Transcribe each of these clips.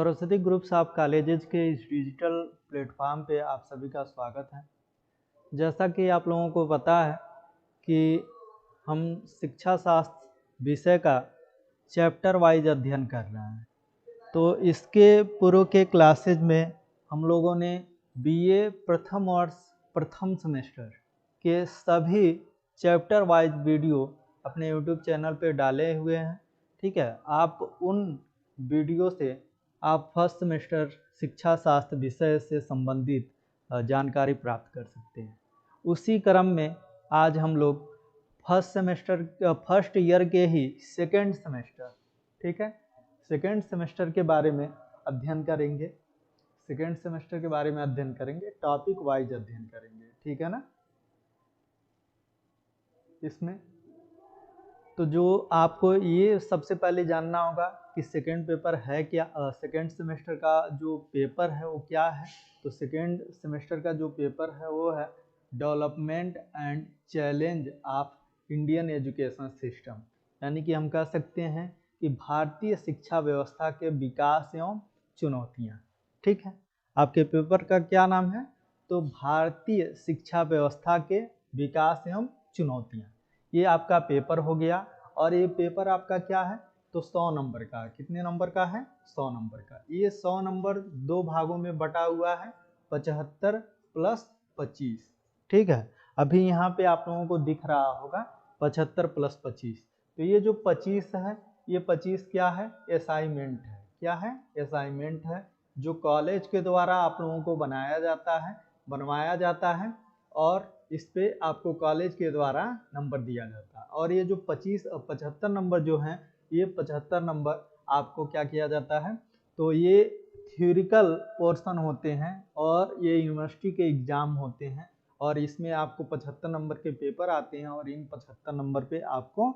Saraswati groups of colleges के इस digital platform पे आप सभी का स्वागत है। जैसा कि आप लोगों को पता है कि हम शिक्षा शास्त्र विषय का चैप्टर वाइज अध्ययन कर रहे हैं, तो इसके पूर्व के क्लासेज में हम लोगों ने बीए प्रथम वर्ष प्रथम सेमेस्टर के सभी चैप्टर वाइज वीडियो अपने यूट्यूब चैनल पे डाले हुए हैं। ठीक है, आप उन वीडियो से आप फर्स्ट सेमेस्टर शिक्षा शास्त्र विषय से संबंधित जानकारी प्राप्त कर सकते हैं। उसी क्रम में आज हम लोग फर्स्ट ईयर के ही सेकेंड सेमेस्टर, ठीक है, सेकेंड सेमेस्टर के बारे में अध्ययन करेंगे। सेकेंड सेमेस्टर के बारे में अध्ययन करेंगे, टॉपिक वाइज अध्ययन करेंगे, ठीक है ना। इसमें तो जो आपको ये सबसे पहले जानना होगा कि सेकेंड पेपर है क्या, सेकेंड सेमेस्टर का जो पेपर है वो क्या है। तो सेकेंड सेमेस्टर का जो पेपर है वो है development and challenge of Indian education system, यानी कि हम कह सकते हैं कि भारतीय शिक्षा व्यवस्था के विकास एवं चुनौतियाँ। ठीक है, आपके पेपर का क्या नाम है? तो भारतीय शिक्षा व्यवस्था के विकास एवं चुनौतियाँ, ये आपका पेपर हो गया। और ये पेपर आपका क्या है? तो 100 नंबर का। कितने नंबर का है? 100 नंबर का। ये 100 नंबर दो भागों में बटा हुआ है, 75 प्लस 25। ठीक है, अभी यहाँ पे आप लोगों को दिख रहा होगा 75 प्लस 25। तो ये जो 25 है, ये 25 क्या है? असाइनमेंट है। क्या है? असाइनमेंट है, जो कॉलेज के द्वारा आप लोगों को बनवाया जाता है और इस पे आपको कॉलेज के द्वारा नंबर दिया जाता है। और ये जो 75 नंबर जो हैं, ये 75 नंबर आपको क्या किया जाता है? तो ये थ्योरिकल पोर्शन होते हैं और ये यूनिवर्सिटी के एग्जाम होते हैं और इसमें आपको 75 नंबर के पेपर आते हैं और इन 75 नंबर पे आपको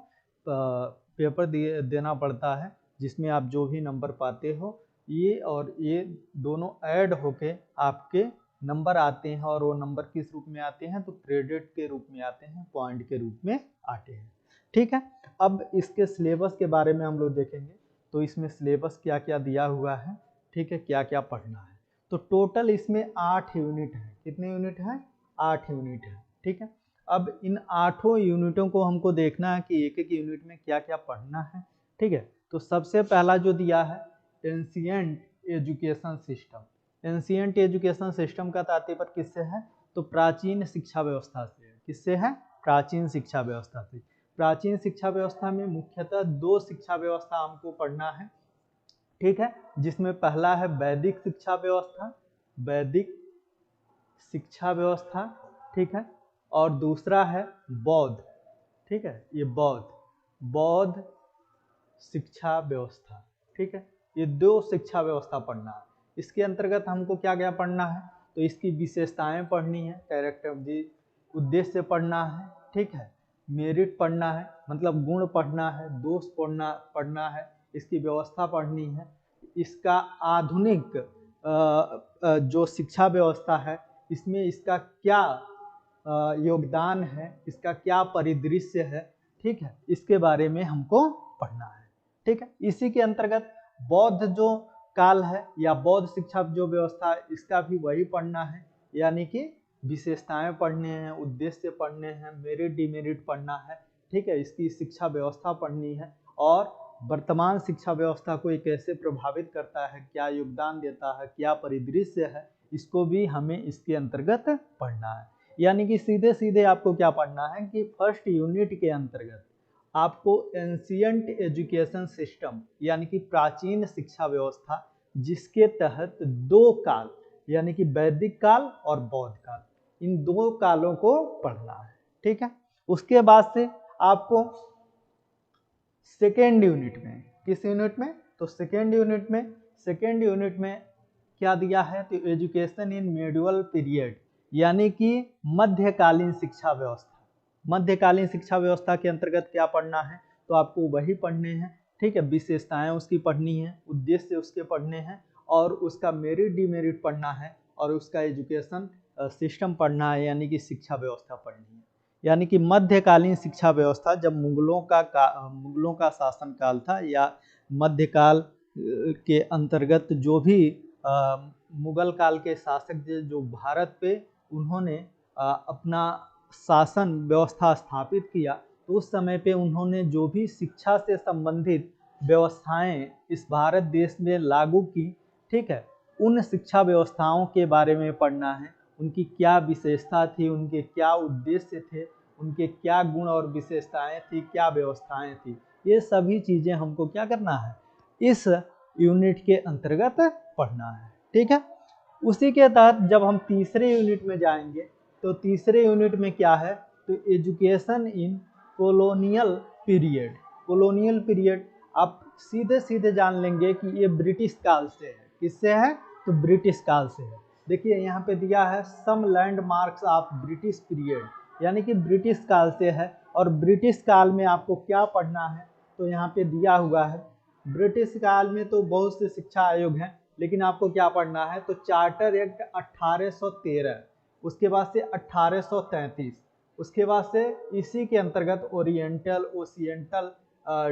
पेपर देना पड़ता है, जिसमें आप जो भी नंबर पाते हो ये और ये दोनों ऐड होके आपके नंबर आते हैं। और वो नंबर किस रूप में आते हैं? तो क्रेडिट के रूप में आते हैं, पॉइंट के रूप में आते हैं। ठीक है, अब इसके सिलेबस के बारे में हम लोग देखेंगे। तो इसमें सिलेबस क्या क्या दिया हुआ है, ठीक है, क्या क्या पढ़ना है। तो टोटल इसमें 8 यूनिट है। कितने यूनिट है? 8 यूनिट है। ठीक है, अब इन 8 यूनिटों को हमको देखना है कि एक एक यूनिट में क्या क्या पढ़ना है। ठीक है, तो सबसे पहला जो दिया है ancient education system. Ancient education system का तात्पर्य किससे है? तो प्राचीन शिक्षा व्यवस्था से है। किससे है? प्राचीन शिक्षा व्यवस्था से। प्राचीन शिक्षा व्यवस्था में मुख्यतः 2 शिक्षा व्यवस्था हमको पढ़ना है। ठीक है, जिसमें पहला है वैदिक शिक्षा व्यवस्था, वैदिक शिक्षा व्यवस्था, ठीक है, और दूसरा है बौद्ध। ठीक है, ये बौद्ध शिक्षा व्यवस्था। ठीक है, ये 2 शिक्षा व्यवस्था पढ़ना है। इसके अंतर्गत हमको क्या क्या पढ़ना है? तो इसकी विशेषताएं पढ़नी है, कैरेक्टर उद्देश्य पढ़ना है, ठीक है, मेरिट पढ़ना है, मतलब गुण पढ़ना है, दोष पढ़ना है, इसकी व्यवस्था पढ़नी है, इसका आधुनिक जो शिक्षा व्यवस्था है इसमें इसका क्या योगदान है, इसका क्या परिदृश्य है, ठीक है, इसके बारे में हमको पढ़ना है। ठीक है, इसी के अंतर्गत बौद्ध जो काल है या बौद्ध शिक्षा जो व्यवस्था है, इसका भी वही पढ़ना है, यानी कि विशेषताएं पढ़ने हैं, उद्देश्य पढ़ने हैं, मेरिट डिमेरिट पढ़ना है। ठीक है, इसकी शिक्षा व्यवस्था पढ़नी है और वर्तमान शिक्षा व्यवस्था को ये कैसे प्रभावित करता है, क्या योगदान देता है, क्या परिदृश्य है, इसको भी हमें इसके अंतर्गत पढ़ना है। यानी कि सीधे सीधे आपको क्या पढ़ना है कि फर्स्ट यूनिट के अंतर्गत आपको एंशिएंट एजुकेशन सिस्टम यानी कि प्राचीन शिक्षा व्यवस्था, जिसके तहत 2 काल यानी कि वैदिक काल और बौद्ध काल, इन 2 कालों को पढ़ना है। ठीक है, उसके बाद से आपको सेकेंड यूनिट में, किस यूनिट में? तो सेकेंड यूनिट में क्या दिया है? तो एजुकेशन इन मेडिवल पीरियड, यानी कि मध्यकालीन शिक्षा व्यवस्था। मध्यकालीन शिक्षा व्यवस्था के अंतर्गत क्या पढ़ना है? तो आपको वही पढ़ने हैं। ठीक है, विशेषताएं उसकी पढ़नी है, उद्देश्य उसके पढ़ने हैं और उसका मेरिट डिमेरिट पढ़ना है और उसका एजुकेशन सिस्टम पढ़ना है, यानी कि शिक्षा व्यवस्था पढ़नी है। यानी कि मध्यकालीन शिक्षा व्यवस्था, जब मुगलों का शासन काल था या मध्यकाल के अंतर्गत जो भी मुगल काल के शासक जो भारत पे उन्होंने अपना शासन व्यवस्था स्थापित किया, तो उस समय पे उन्होंने जो भी शिक्षा से संबंधित व्यवस्थाएं इस भारत देश में लागू की, ठीक है, उन शिक्षा व्यवस्थाओं के बारे में पढ़ना है। उनकी क्या विशेषता थी, उनके क्या उद्देश्य थे, उनके क्या गुण और विशेषताएं थी, क्या व्यवस्थाएं थी, ये सभी चीजें हमको क्या करना है, इस यूनिट के अंतर्गत पढ़ना है। ठीक है, उसी के तहत जब हम तीसरे यूनिट में जाएंगे तो तीसरे यूनिट में क्या है, तो education in colonial period. Colonial period आप सीधे सीधे जान लेंगे कि ये ब्रिटिश काल से है। किससे है, तो ब्रिटिश काल से है। देखिए यहाँ पे दिया है सम लैंडमार्क्स ऑफ ब्रिटिश पीरियड, यानी कि ब्रिटिश काल से है। और ब्रिटिश काल में आपको क्या पढ़ना है, तो यहाँ पे दिया हुआ है ब्रिटिश काल में तो बहुत से शिक्षा आयोग हैं, लेकिन आपको क्या पढ़ना है, तो चार्टर एक्ट 1813, उसके बाद से 1833, उसके बाद से इसी के अंतर्गत ओरिएंटल ओशिएंटल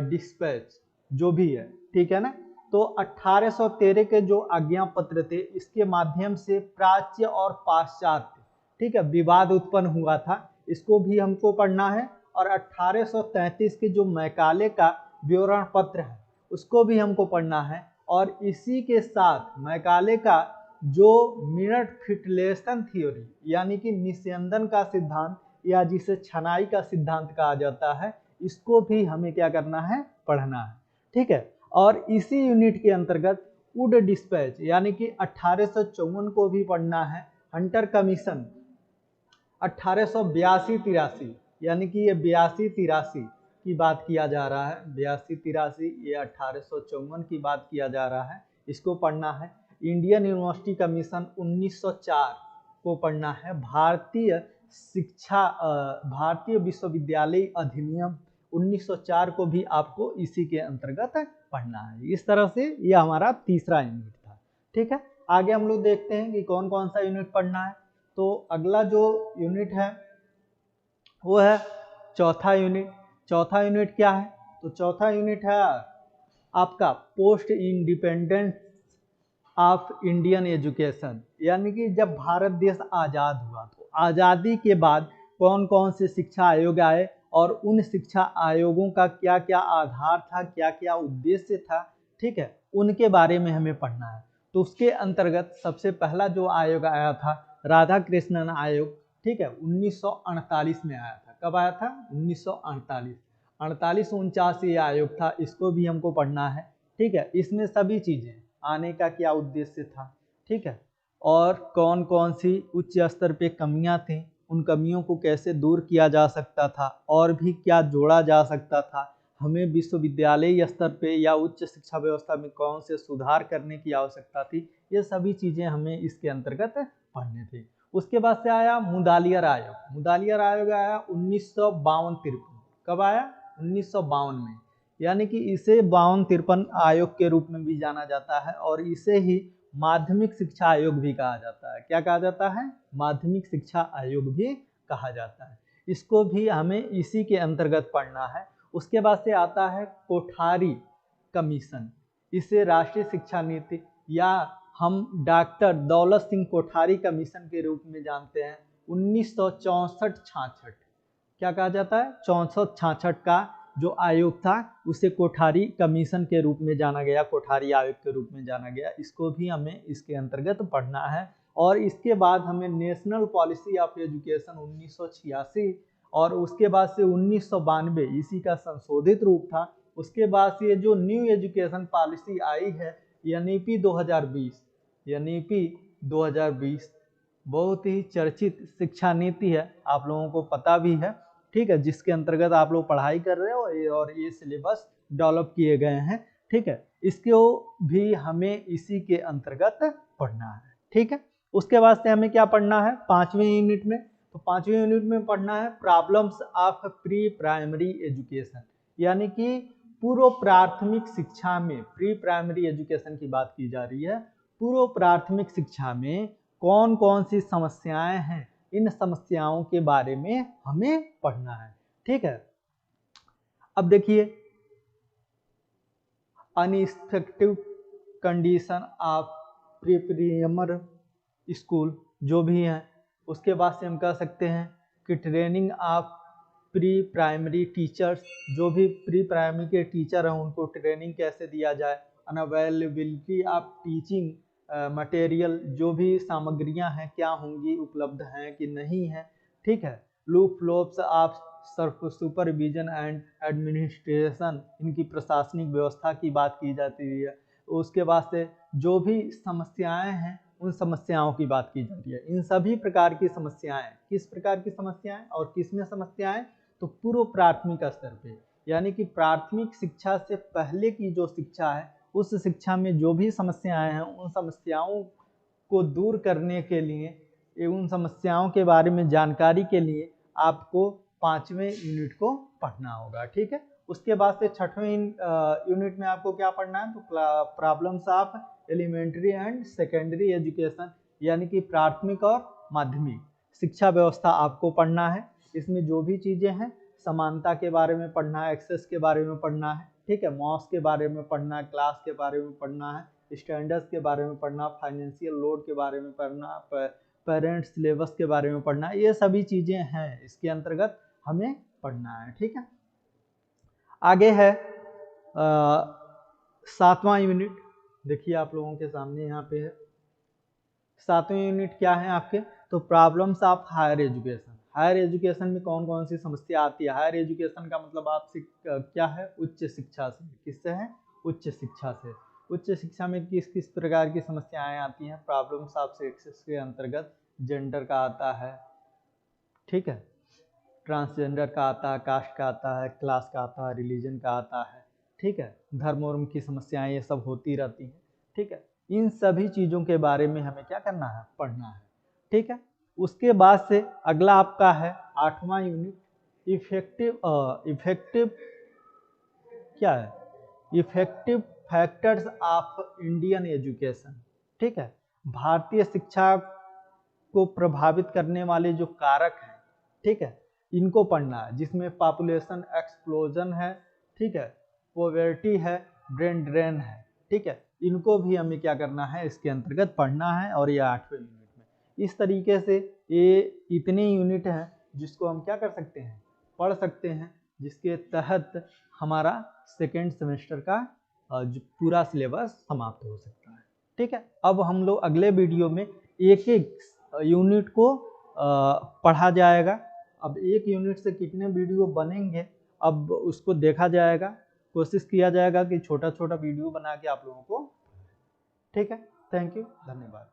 डिस्पैच जो भी है, ठीक है ना। तो 1813 के जो आज्ञा पत्र थे, इसके माध्यम से प्राच्य और पाश्चात्य, ठीक है, विवाद उत्पन्न हुआ था, इसको भी हमको पढ़ना है। और 1833 के जो मैकाले का विवरण पत्र है, उसको भी हमको पढ़ना है। और इसी के साथ मैकाले का जो मिनट फिटलेशन थ्योरी, यानी कि निस्यंदन का सिद्धांत, या जिसे छनाई का सिद्धांत कहा जाता है, इसको भी हमें क्या करना है, पढ़ना है। ठीक है, और इसी यूनिट के अंतर्गत वुड डिस्पैच, यानी कि 1854 को भी पढ़ना है। हंटर कमीशन 1882-83, यानी कि ये 82-83 की बात किया जा रहा है। 82-83 ये 1854 की बात किया जा रहा है, इसको पढ़ना है। इंडियन यूनिवर्सिटी कमीशन 1904 को पढ़ना है। भारतीय विश्वविद्यालय अधिनियम 1904 को भी आपको इसी के अंतर्गत पढ़ना है। इस तरह से ये हमारा तीसरा यूनिट था। ठीक है, आगे हम लोग देखते हैं कि कौन कौन सा यूनिट पढ़ना है। तो अगला जो यूनिट है वो है चौथा यूनिट। चौथा यूनिट क्या है, तो चौथा यूनिट है आपका post independence of Indian education, यानी कि जब भारत देश आज़ाद हुआ तो आज़ादी के बाद कौन कौन से शिक्षा आयोग आए और उन शिक्षा आयोगों का क्या क्या आधार था, क्या क्या उद्देश्य था, ठीक है, उनके बारे में हमें पढ़ना है। तो उसके अंतर्गत सबसे पहला जो आयोग आया था राधा कृष्णन आयोग, ठीक है, 1948 में आया था। कब आया था, 1948, 48-49 ये आयोग था, इसको भी हमको पढ़ना है। ठीक है, इसमें सभी चीजें, आने का क्या उद्देश्य था, ठीक है, और कौन कौन सी उच्च स्तर पे कमियां थी, उन कमियों को कैसे दूर किया जा सकता था, और भी क्या जोड़ा जा सकता था, हमें विश्वविद्यालय स्तर पे या उच्च शिक्षा व्यवस्था में कौन से सुधार करने की आवश्यकता थी, ये सभी चीजें हमें इसके अंतर्गत पढ़ने थे। उसके बाद से आया मुदालियर आयोग। मुदालियर आयोग आया 1952-53। कब आया, 1952 में, यानी कि इसे 52-53 आयोग के रूप में भी जाना जाता है। और इसे ही माध्यमिक शिक्षा आयोग भी कहा जाता है। क्या कहा जाता है, माध्यमिक शिक्षा आयोग भी कहा जाता है। इसको भी हमें इसी के अंतर्गत पढ़ना है। उसके बाद से आता है कोठारी कमीशन, इसे राष्ट्रीय शिक्षा नीति या हम डॉक्टर दौलत सिंह कोठारी कमीशन के रूप में जानते हैं। 1964-66, क्या कहा जाता है, 64-66 का जो आयोग था उसे कोठारी कमीशन के रूप में जाना गया, कोठारी आयोग के रूप में जाना गया। इसको भी हमें इसके अंतर्गत पढ़ना है। और इसके बाद हमें नेशनल पॉलिसी ऑफ एजुकेशन 1986, और उसके बाद से 1992 इसी का संशोधित रूप था। उसके बाद से ये जो न्यू एजुकेशन पॉलिसी आई है एनईपी 2020, एनईपी 2020 बहुत ही चर्चित शिक्षा नीति है, आप लोगों को पता भी है, ठीक है, जिसके अंतर्गत आप लोग पढ़ाई कर रहे हो और ये सिलेबस डेवलप किए गए हैं। ठीक है, इसको भी हमें इसी के अंतर्गत पढ़ना है। ठीक है, उसके बाद से हमें क्या पढ़ना है, पांचवें यूनिट में, तो पांचवें यूनिट में पढ़ना है problems of pre primary education, यानी कि पूर्व प्राथमिक शिक्षा में, प्री प्राइमरी एजुकेशन की बात की जा रही है, पूर्व प्राथमिक शिक्षा में कौन कौन सी समस्याएं हैं, इन समस्याओं के बारे में हमें पढ़ना है। ठीक है, अब देखिए अनइफेक्टिव कंडीशन ऑफ प्रीप्राइमरी स्कूल जो भी हैं, उसके बाद से हम कह सकते हैं कि training of pre primary teachers, जो भी प्री प्राइमरी के टीचर हैं उनको ट्रेनिंग कैसे दिया जाए, अनअवेलेबिलिटी ऑफ टीचिंग मटेरियल, जो भी सामग्रियां हैं क्या होंगी, उपलब्ध हैं कि नहीं है, ठीक है। Loop flops of supervision and administration, इनकी प्रशासनिक व्यवस्था की बात की जाती है। उसके बाद से जो भी समस्याएं हैं उन समस्याओं की बात की जाती है। इन सभी प्रकार की समस्याएं, किस प्रकार की समस्याएं और किसमें समस्याएं, तो पूर्व प्राथमिक स्तर पे, यानी कि प्राथमिक शिक्षा से पहले की जो शिक्षा है उस शिक्षा में जो भी समस्याएं हैं उन समस्याओं को दूर करने के लिए, उन समस्याओं के बारे में जानकारी के लिए आपको 5वें यूनिट को पढ़ना होगा, ठीक है। उसके बाद से 6वें यूनिट में आपको क्या पढ़ना है, तो problems of elementary and secondary education, यानी कि प्राथमिक और माध्यमिक शिक्षा व्यवस्था आपको पढ़ना है। इसमें जो भी चीजें हैं, समानता के बारे में पढ़ना है, एक्सेस के बारे में पढ़ना है, ठीक है, मॉस के बारे में पढ़ना है, क्लास के बारे में पढ़ना है, स्टैंडर्ड्स के बारे में पढ़ना, फाइनेंशियल लोड के बारे में पढ़ना, पेरेंट्स सिलेबस के बारे में पढ़ना, ये सभी चीजें हैं इसके अंतर्गत हमें पढ़ना है, ठीक है। आगे है 7वां यूनिट, देखिए आप लोगों के सामने यहाँ पे है 7वें यूनिट क्या है आपके, तो problems of higher education. Higher education में कौन कौन सी समस्या आती है। हायर एजुकेशन का मतलब आपसे क्या है, उच्च शिक्षा से। किससे है, उच्च शिक्षा से। उच्च शिक्षा में किस किस प्रकार की समस्याएं आती हैं, प्रॉब्लम्स ऑफ सेक्सेस के अंतर्गत जेंडर का आता है, ठीक है, ट्रांसजेंडर का आता है, कास्ट का आता है, क्लास का आता है, रिलीजन का आता है, ठीक है, धर्म वर्म की समस्याएं, ये सब होती रहती हैं, ठीक है। इन सभी चीज़ों के बारे में हमें क्या करना है, पढ़ना है, ठीक है। उसके बाद से अगला आपका है 8वां यूनिट, इफेक्टिव क्या है, effective factors of Indian education, ठीक है, भारतीय शिक्षा को प्रभावित करने वाले जो कारक हैं, ठीक है, इनको पढ़ना है, जिसमें पॉपुलेशन एक्सप्लोजन है, ठीक है, पॉवर्टी है, ब्रेन ड्रेन है, ठीक है, इनको भी हमें क्या करना है, इसके अंतर्गत पढ़ना है, और ये 8वें यूनिट में। इस तरीके से ये इतने यूनिट हैं जिसको हम क्या कर सकते हैं, पढ़ सकते हैं, जिसके तहत हमारा सेकेंड सेमेस्टर का जो पूरा सिलेबस समाप्त हो सकता है, ठीक है। अब हम लोग अगले वीडियो में एक एक यूनिट को पढ़ा जाएगा। अब एक यूनिट से कितने वीडियो बनेंगे अब उसको देखा जाएगा, कोशिश किया जाएगा कि छोटा छोटा वीडियो बना के आप लोगों को, ठीक है। थैंक यू, धन्यवाद।